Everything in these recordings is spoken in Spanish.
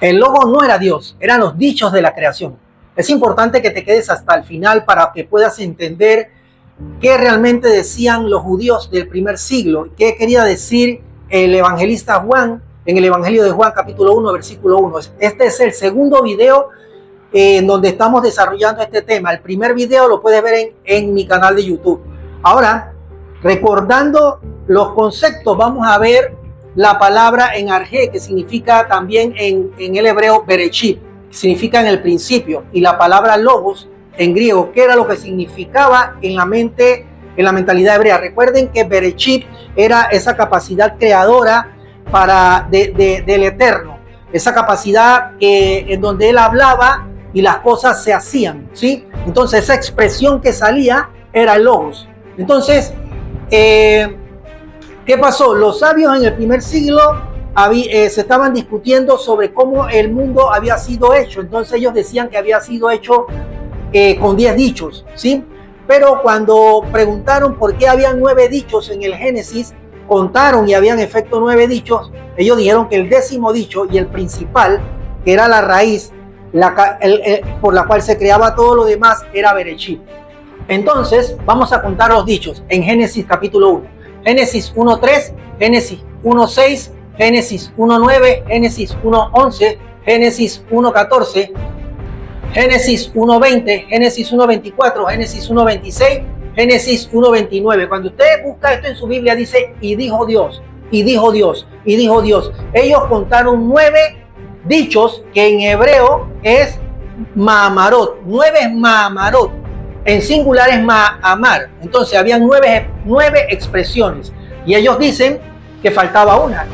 El logo no era Dios, eran los dichos de la creación. Es importante que te quedes hasta el final para que puedas entender qué realmente decían los judíos del primer siglo, qué quería decir el evangelista Juan en el Evangelio de Juan capítulo 1, versículo 1. Este es el segundo video en donde estamos desarrollando este tema. El primer video lo puedes ver en mi canal de YouTube. Ahora, recordando los conceptos, vamos a ver la palabra en arjé, que significa también en el hebreo bereshit, significa en el principio, y la palabra logos en griego, que era lo que significaba en la mente, en la mentalidad hebrea. Recuerden que bereshit era esa capacidad creadora del eterno, esa capacidad en donde él hablaba y las cosas se hacían, ¿sí? Entonces esa expresión que salía era el logos. Entonces, ¿qué pasó? Los sabios en el primer siglo se estaban discutiendo sobre cómo el mundo había sido hecho. Entonces ellos decían que había sido hecho con 10 dichos, ¿sí? Pero cuando preguntaron por qué había 9 dichos en el Génesis, contaron y habían en efecto 9 dichos. Ellos dijeron que el 10º dicho y el principal, que era la raíz por la cual se creaba todo lo demás, era bereshit. Entonces vamos a contar los dichos en Génesis capítulo 1. Génesis 1.3, Génesis 1.6, Génesis 1.9, Génesis 1.11, Génesis 1.14, Génesis 1.20, Génesis 1.24, Génesis 1.26, Génesis 1.29. Cuando usted busca esto en su Biblia dice, y dijo Dios, y dijo Dios, y dijo Dios. Ellos contaron 9 dichos que en hebreo es maamarot. 9 es maamarot. En singular es ma'amar. Entonces habían 9 expresiones. Y ellos dicen que faltaba una.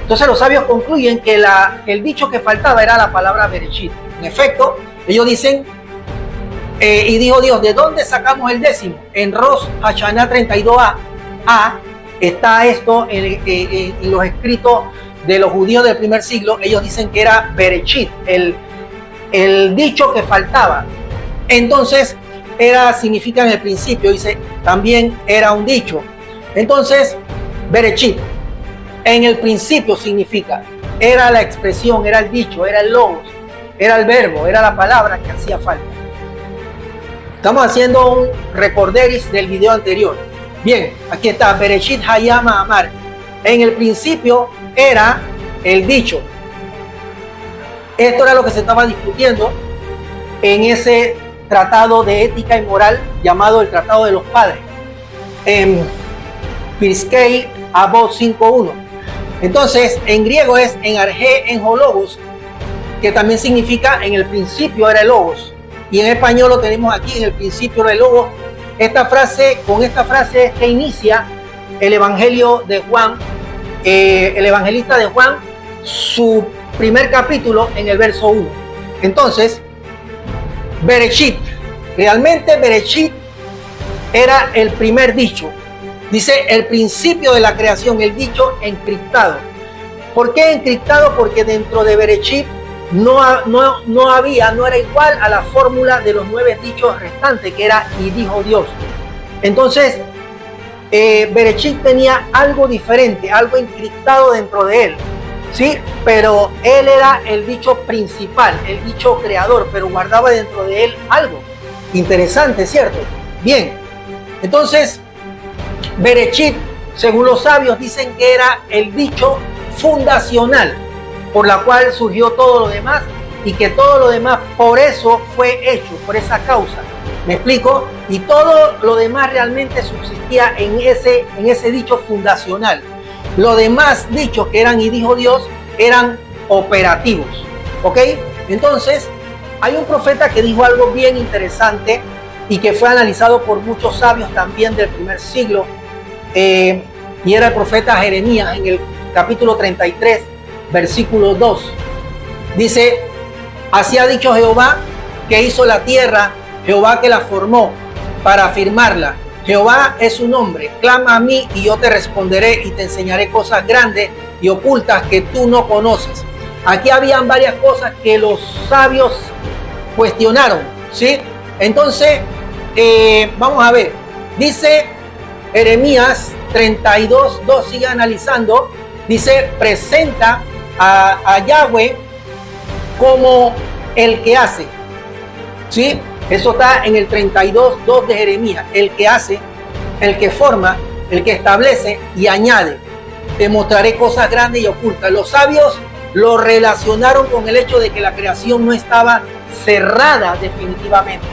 Entonces los sabios concluyen que el dicho que faltaba era la palabra bereshit. En efecto, ellos dicen, y dijo Dios, ¿de dónde sacamos el 10º? En Rosh Hashanah 32a está esto en los escritos de los judíos del primer siglo. Ellos dicen que era bereshit, el dicho que faltaba. Entonces, significa en el principio, dice, también era un dicho. Entonces, bereshit, en el principio significa, era la expresión, era el dicho, era el logos, era el verbo, era la palabra que hacía falta. Estamos haciendo un recorderis del video anterior. Bien, aquí está, bereshit hayá ma'amar. En el principio era el dicho. Esto era lo que se estaba discutiendo en ese tratado de ética y moral llamado el Tratado de los Padres, en Pirkei Avot 5.1. Entonces, en griego es en arjé, en hologos, que también significa en el principio era el logos. Y en español lo tenemos aquí, en el principio era el logos. Con esta frase es que inicia el Evangelio de Juan, el evangelista de Juan, su primer capítulo en el verso 1. Entonces, bereshit, realmente bereshit era el primer dicho. Dice el principio de la creación, el dicho encriptado. ¿Por qué encriptado? Porque dentro de bereshit no era igual a la fórmula de los 9 dichos restantes, que era y dijo Dios. Entonces, bereshit tenía algo diferente, algo encriptado dentro de él, ¿sí? Pero él era el dicho principal, el dicho creador, pero guardaba dentro de él algo interesante, ¿cierto? Bien, entonces, bereshit, según los sabios, dicen que era el dicho fundacional, por la cual surgió todo lo demás, y que todo lo demás por eso fue hecho, por esa causa. ¿Me explico? Y todo lo demás realmente subsistía en ese dicho fundacional. Los demás dichos que eran y dijo Dios eran operativos. ¿Ok? Entonces, hay un profeta que dijo algo bien interesante y que fue analizado por muchos sabios también del primer siglo, y era el profeta Jeremías en el capítulo 33, versículo 2. Dice, así ha dicho Jehová que hizo la tierra, Jehová que la formó para afirmarla. Jehová es su nombre, clama a mí y yo te responderé y te enseñaré cosas grandes y ocultas que tú no conoces. Aquí habían varias cosas que los sabios cuestionaron, ¿sí? Entonces, vamos a ver, dice Jeremías 32:2, sigue analizando, dice, presenta a Yahweh como el que hace. ¿Sí? Eso está en el 32:2 de Jeremías. El que hace, el que forma, el que establece y añade. Te mostraré cosas grandes y ocultas. Los sabios lo relacionaron con el hecho de que la creación no estaba cerrada definitivamente.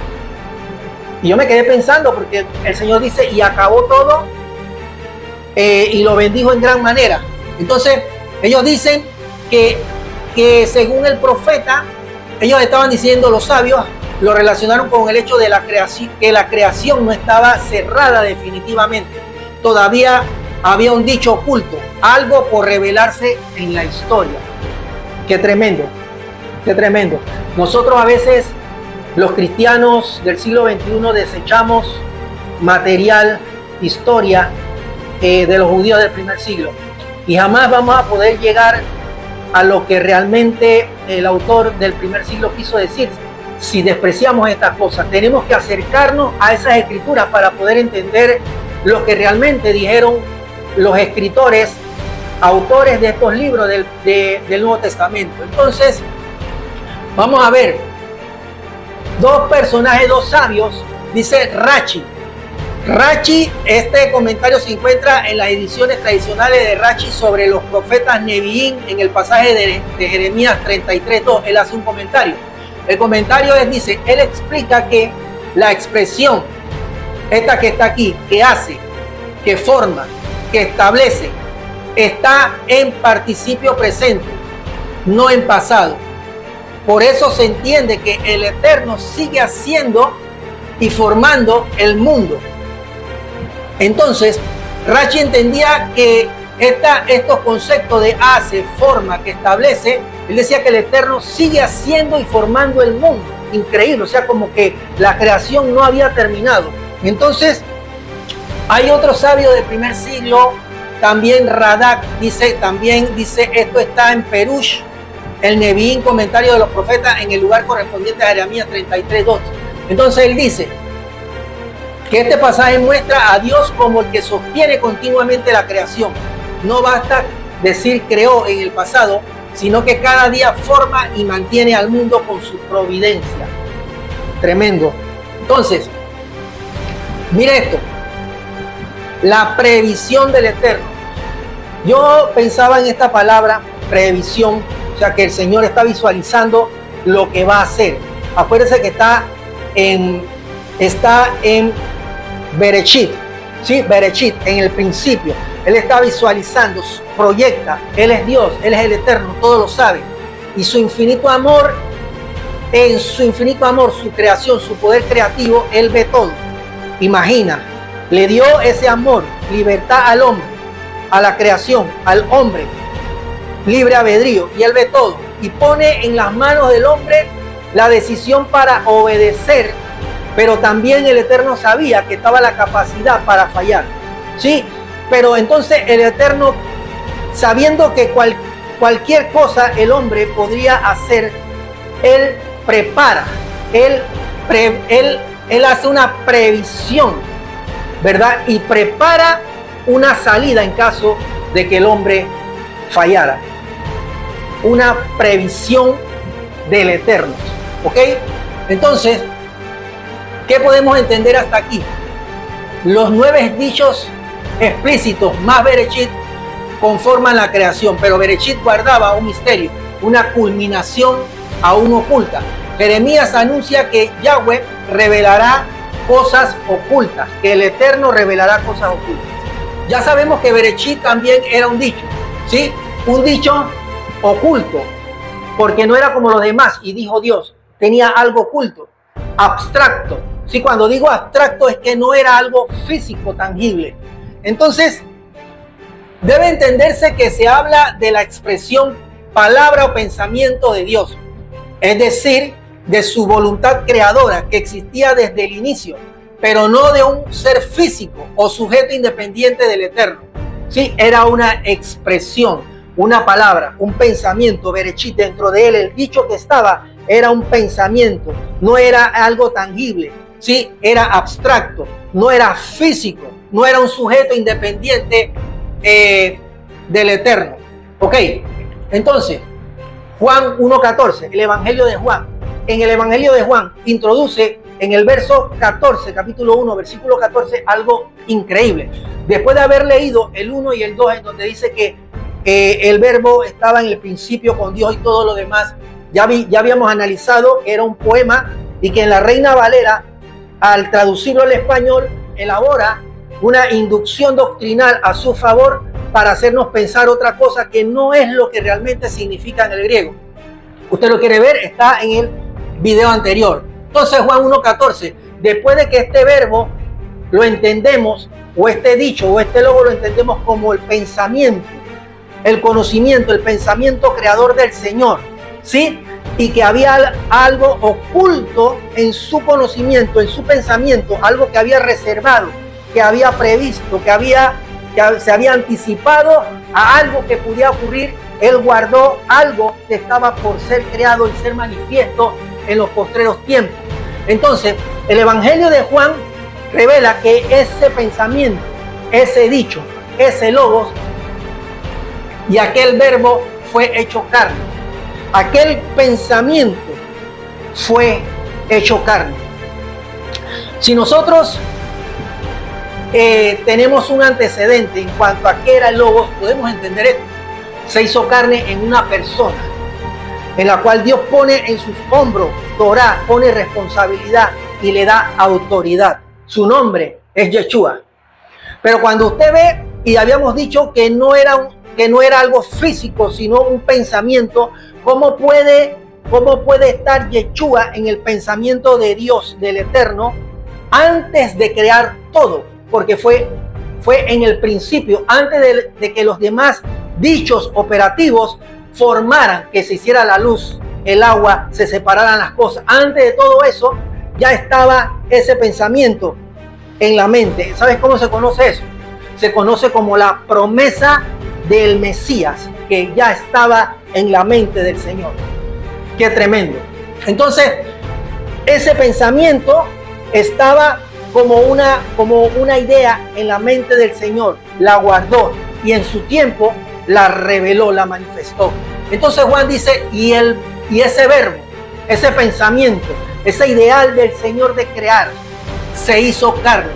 Y yo me quedé pensando porque el Señor dice, y acabó todo y lo bendijo en gran manera. Entonces, ellos dicen que según el profeta, ellos estaban diciendo, los sabios lo relacionaron con el hecho de la creación, que la creación no estaba cerrada definitivamente. Todavía había un dicho oculto, algo por revelarse en la historia. Qué tremendo, qué tremendo. Nosotros a veces, los cristianos del siglo XXI, desechamos material, historia de los judíos del primer siglo. Y jamás vamos a poder llegar a lo que realmente el autor del primer siglo quiso decir. Si despreciamos estas cosas, tenemos que acercarnos a esas escrituras para poder entender lo que realmente dijeron los escritores, autores de estos libros del Nuevo Testamento. Entonces, vamos a ver dos personajes, dos sabios. Dice Rachi. Rachi, este comentario se encuentra en las ediciones tradicionales de Rachi sobre los profetas Neviín, en el pasaje de Jeremías 33:2. Él hace un comentario. El comentario dice, él explica que la expresión, esta que está aquí, que hace, que forma, que establece, está en participio presente, no en pasado. Por eso se entiende que el Eterno sigue haciendo y formando el mundo. Entonces, Rachi entendía que estos conceptos de hace, forma, que establece, él decía que el Eterno sigue haciendo y formando el mundo. Increíble, o sea, como que la creación no había terminado. Entonces, hay otro sabio del primer siglo, también Radak, dice, esto está en Perush, el Neviín, comentario de los profetas, en el lugar correspondiente a Jeremías 33:2. Entonces él dice que este pasaje muestra a Dios como el que sostiene continuamente la creación. No basta decir creó en el pasado, sino que cada día forma y mantiene al mundo con su providencia. Tremendo. Entonces, mire esto, la previsión del Eterno. Yo pensaba en esta palabra, previsión, o sea que el Señor está visualizando lo que va a hacer. Acuérdense que está en Bereshit, ¿sí? Bereshit, en el principio. Él está visualizando, proyecta. Él es Dios, Él es el Eterno, todo lo sabe. Y su infinito amor, en su infinito amor, su creación, su poder creativo, Él ve todo. Imagina, le dio ese amor, libertad al hombre, a la creación, al hombre, libre albedrío, y Él ve todo. Y pone en las manos del hombre la decisión para obedecer, pero también el Eterno sabía que estaba la capacidad para fallar, ¿sí? Pero entonces el Eterno, sabiendo que cualquier cosa el hombre podría hacer, Él prepara, Él hace una previsión, ¿verdad? Y prepara una salida en caso de que el hombre fallara. Una previsión del Eterno, ¿ok? Entonces, ¿qué podemos entender hasta aquí? Los 9 dichos explícitos más Bereshit conforman la creación, pero Bereshit guardaba un misterio, una culminación aún oculta. Jeremías anuncia que Yahweh revelará cosas ocultas, que el Eterno revelará cosas ocultas. Ya sabemos que Bereshit también era un dicho, ¿sí? Un dicho oculto, porque no era como los demás, y dijo Dios, tenía algo oculto, abstracto. Sí, cuando digo abstracto es que no era algo físico, tangible. Entonces, debe entenderse que se habla de la expresión palabra o pensamiento de Dios, es decir, de su voluntad creadora que existía desde el inicio, pero no de un ser físico o sujeto independiente del Eterno. Sí, era una expresión, una palabra, un pensamiento, Bereshit, dentro de él el dicho que estaba era un pensamiento, no era algo tangible, sí, era abstracto, no era físico, no era un sujeto independiente del Eterno. Ok, entonces, Juan 1:14, el Evangelio de Juan. En el Evangelio de Juan introduce en el verso 14, capítulo 1, versículo 14, algo increíble. Después de haber leído el 1 y el 2, en donde dice que el verbo estaba en el principio con Dios y todo lo demás, ya habíamos analizado que era un poema y que en la Reina Valera, al traducirlo al español, elabora una inducción doctrinal a su favor para hacernos pensar otra cosa que no es lo que realmente significa en el griego. Usted lo quiere ver, está en el video anterior. Entonces Juan 1:14, después de que este verbo lo entendemos, o este dicho, o este logo lo entendemos como el pensamiento, el conocimiento, el pensamiento creador del Señor, ¿sí? Y que había algo oculto en su conocimiento, en su pensamiento, algo que había reservado, que había previsto, que se había anticipado a algo que pudiera ocurrir. Él guardó algo que estaba por ser creado y ser manifiesto en los postreros tiempos. Entonces, el Evangelio de Juan revela que ese pensamiento, ese dicho, ese logos y aquel verbo fue hecho carne. Aquel pensamiento fue hecho carne. Si nosotros tenemos un antecedente en cuanto a qué era el logos, podemos entender esto. Se hizo carne en una persona, en la cual Dios pone en sus hombros Torah, pone responsabilidad y le da autoridad. Su nombre es Yeshua. Pero cuando usted ve, y habíamos dicho que no era algo físico, sino un pensamiento, ¿cómo puede estar Yeshua en el pensamiento de Dios, del Eterno, antes de crear todo? Porque fue en el principio, antes de que los demás dichos operativos formaran, que se hiciera la luz, el agua, se separaran las cosas. Antes de todo eso, ya estaba ese pensamiento en la mente. ¿Sabes cómo se conoce eso? Se conoce como la promesa del Mesías, que ya estaba en la mente del Señor. ¡Qué tremendo! Entonces, ese pensamiento estaba como una idea en la mente del Señor, la guardó y en su tiempo la reveló, la manifestó. Entonces Juan dice, y ese verbo, ese pensamiento, ese ideal del Señor de crear, se hizo carne.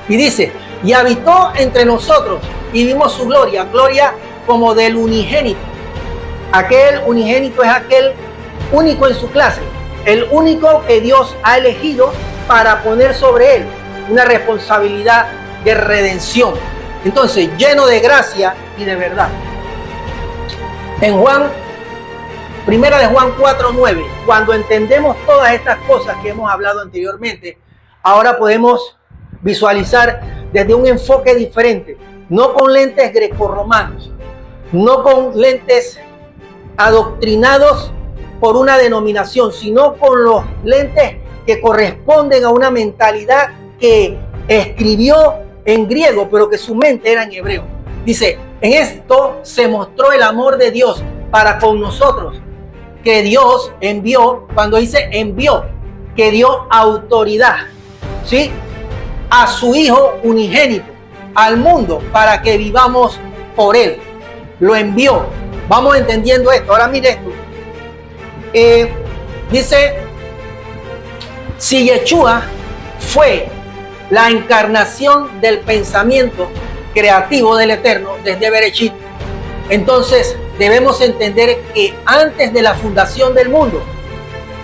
Y dice, y habitó entre nosotros y vimos su gloria, gloria como del unigénito. Aquel unigénito es aquel único en su clase, el único que Dios ha elegido para poner sobre él una responsabilidad de redención. Entonces, lleno de gracia y de verdad. En Primera de Juan 4:9, cuando entendemos todas estas cosas que hemos hablado anteriormente, ahora podemos visualizar desde un enfoque diferente, no con lentes grecorromanos, no con lentes adoctrinados por una denominación, sino con los lentes que corresponden a una mentalidad que escribió en griego, pero que su mente era en hebreo. Dice, en esto se mostró el amor de Dios para con nosotros, que Dios envió, cuando dice envió, que dio autoridad, ¿sí?, a su Hijo unigénito al mundo para que vivamos por Él. Lo envió. Vamos entendiendo esto. Ahora mire esto. Dice, si Yeshua fue la encarnación del pensamiento creativo del Eterno desde Bereshit, entonces debemos entender que antes de la fundación del mundo,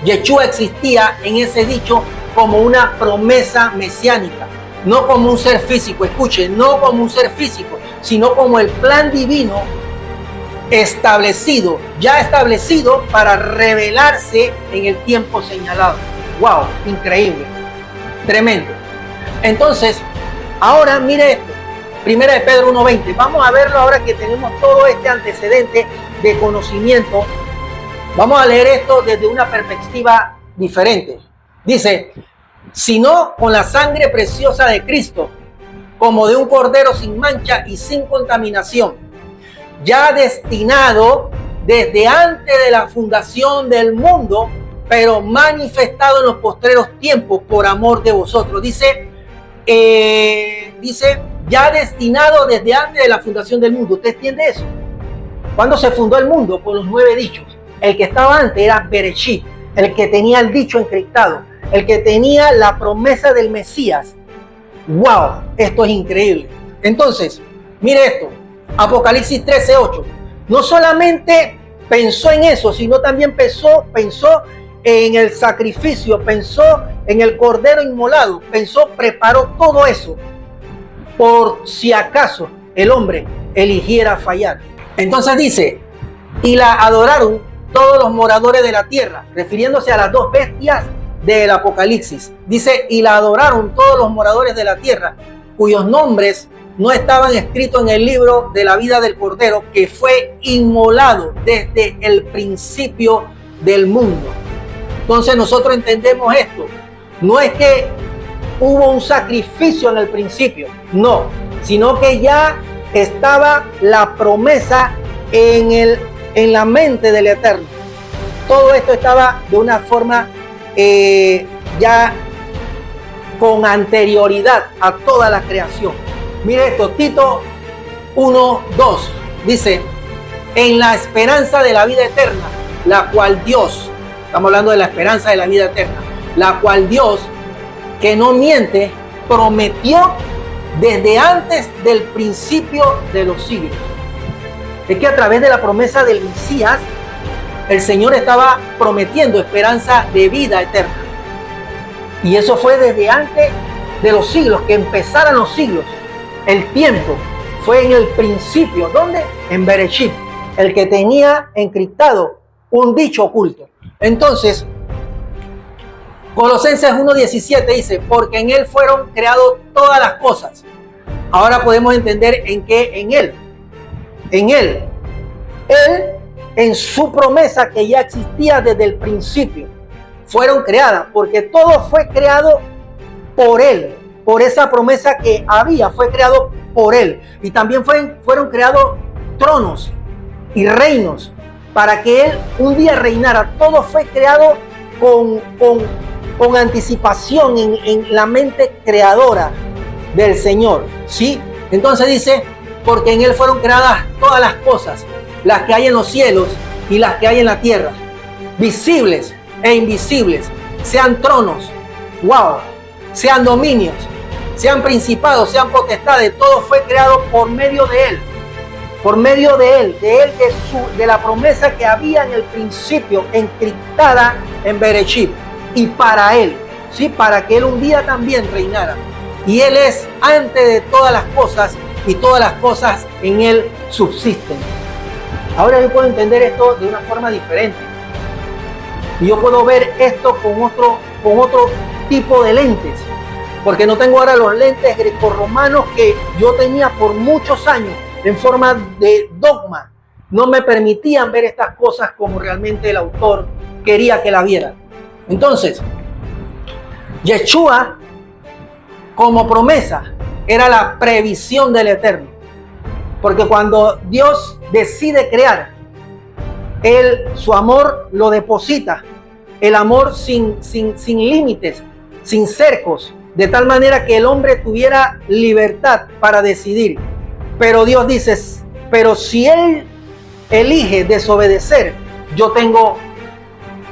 Yeshua existía en ese dicho como una promesa mesiánica, no como un ser físico. Escuchen, no como un ser físico, sino como el plan divino establecido, ya establecido para revelarse en el tiempo señalado. ¡Wow! Increíble, tremendo. Entonces, ahora mire esto, Primera de Pedro 1:20. Vamos a verlo ahora que tenemos todo este antecedente de conocimiento. Vamos a leer esto desde una perspectiva diferente. Dice, sino con la sangre preciosa de Cristo, como de un cordero sin mancha y sin contaminación, ya destinado desde antes de la fundación del mundo, pero manifestado en los postreros tiempos por amor de vosotros. Dice, ya destinado desde antes de la fundación del mundo. ¿Usted entiende eso? ¿Cuándo se fundó el mundo? Con los 9 dichos. El que estaba antes era Bereshit, el que tenía el dicho encriptado, el que tenía la promesa del Mesías. ¡Wow! Esto es increíble. Entonces, mire esto, Apocalipsis 13:8. No solamente pensó en eso, sino también pensó en el sacrificio, pensó en el cordero inmolado, preparó todo eso por si acaso el hombre eligiera fallar. Entonces dice, y la adoraron todos los moradores de la tierra, refiriéndose a las dos bestias del Apocalipsis. Dice, y la adoraron todos los moradores de la tierra, cuyos nombres no estaban escritos en el libro de la vida del Cordero, que fue inmolado desde el principio del mundo. Entonces nosotros entendemos esto. No es que hubo un sacrificio en el principio, no, sino que ya estaba la promesa en la mente del Eterno. Todo esto estaba de una forma ya con anterioridad a toda la creación. Mire esto, Tito 1:2 dice, en la esperanza de la vida eterna, la cual Dios, estamos hablando de la esperanza de la vida eterna, la cual Dios, que no miente, prometió desde antes del principio de los siglos. Es que a través de la promesa del Mesías, el Señor estaba prometiendo esperanza de vida eterna. Y eso fue desde antes de los siglos, que empezaran los siglos. El tiempo fue en el principio. ¿Dónde? En Bereshit, el que tenía encriptado un dicho oculto. Entonces, Colosenses 1:17 dice, porque en Él fueron creadas todas las cosas. Ahora podemos entender en qué en Él. En Él, en su promesa que ya existía desde el principio, fueron creadas, porque todo fue creado por Él, por esa promesa que había, fue creado por Él. Y también fueron creados tronos y reinos para que Él un día reinara. Todo fue creado con anticipación en la mente creadora del Señor, ¿sí? Entonces dice, porque en Él fueron creadas todas las cosas, las que hay en los cielos y las que hay en la tierra, visibles e invisibles, sean tronos, wow, sean dominios, sean principados, sean potestades, todo fue creado por medio de Él, de la promesa que había en el principio, encriptada en Bereshit, y para Él, ¿sí? Para que Él un día también reinara. Y Él es antes de todas las cosas, y todas las cosas en Él subsisten. Ahora yo puedo entender esto de una forma diferente. Y yo puedo ver esto con otro tipo de lentes. Porque no tengo ahora los lentes grecorromanos que yo tenía por muchos años en forma de dogma. No me permitían ver estas cosas como realmente el autor quería que la viera. Entonces, Yeshua, como promesa, era la previsión del Eterno. Porque cuando Dios decide crear, Él su amor lo deposita. El amor sin límites, sin cercos, de tal manera que el hombre tuviera libertad para decidir. Pero Dios dice, pero si Él elige desobedecer, yo tengo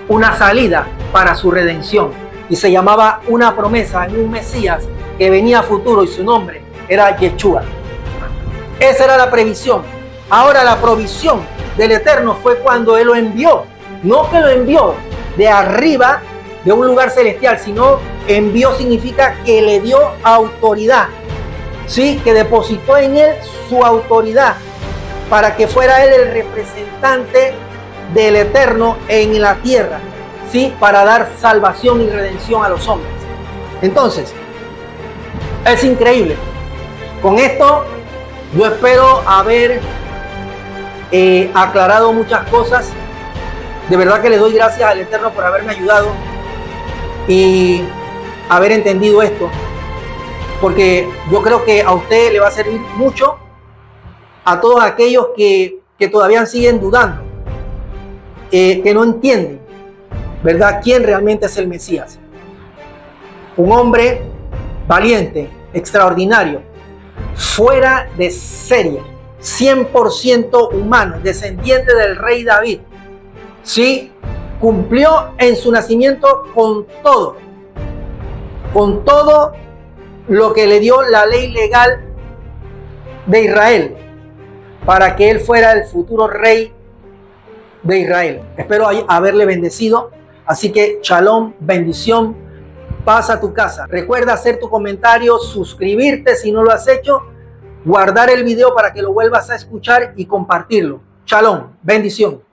una salida para su redención. Y se llamaba una promesa en un Mesías que venía a futuro, y su nombre era Yeshua. Esa era la previsión. Ahora la provisión del Eterno fue cuando Él lo envió. No que lo envió de arriba, de un lugar celestial, sino envió significa que le dio autoridad. Sí, que depositó en Él su autoridad para que fuera Él el representante del Eterno en la tierra, ¿sí? Para dar salvación y redención a los hombres. Entonces, es increíble. Con esto yo espero haber aclarado muchas cosas. De verdad que le doy gracias al Eterno por haberme ayudado y haber entendido esto, porque yo creo que a usted le va a servir mucho, a todos aquellos que todavía siguen dudando, que no entienden, ¿verdad?, quién realmente es el Mesías. Un hombre valiente, extraordinario, fuera de serie, 100% humano, descendiente del rey David, Sí, cumplió en su nacimiento con todo lo que le dio la ley legal de Israel para que él fuera el futuro rey de Israel. Espero haberle bendecido. Así que shalom, bendición, paz a tu casa. Recuerda hacer tu comentario, suscribirte si no lo has hecho, guardar el video para que lo vuelvas a escuchar y compartirlo. Shalom, bendición.